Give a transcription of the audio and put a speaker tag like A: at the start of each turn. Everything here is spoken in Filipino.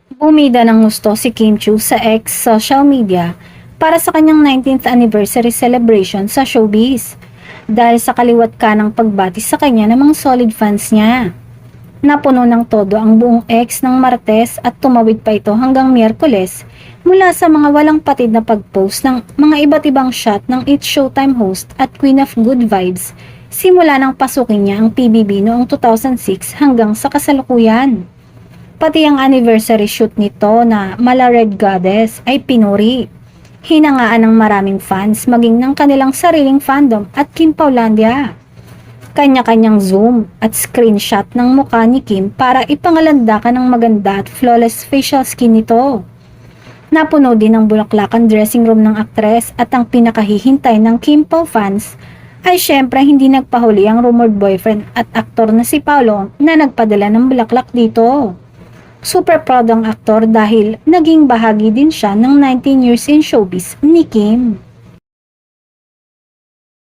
A: Bumida ng gusto si Kim Chiu sa ex-social media para sa kanyang 19th anniversary celebration sa showbiz dahil sa kaliwat kanang pagbati sa kanya ng mga solid fans niya. Napuno ng todo ang buong ex ng Martes at tumawid pa ito hanggang Miyerkules mula sa mga walang patid na pag-post ng mga iba't ibang shot ng It's Showtime host at Queen of Good Vibes simula nang pasukin niya ang PBB noong 2006 hanggang sa kasalukuyan. Pati ang anniversary shoot nito na Mala Red Goddess ay pinuri. Hinangaan ng maraming fans maging ng kanilang sariling fandom at Kim Paulandia. Kanya-kanyang zoom at screenshot ng mukha ni Kim para ipangalandakan ng maganda at flawless facial skin nito. Napuno din ang bulaklakan dressing room ng aktres at ang pinakahihintay ng Kim Pao fans ay syempre hindi nagpahuli ang rumored boyfriend at aktor na si Paolo na nagpadala ng bulaklak dito. Super proud ang aktor dahil naging bahagi din siya ng 19 years in showbiz ni Kim.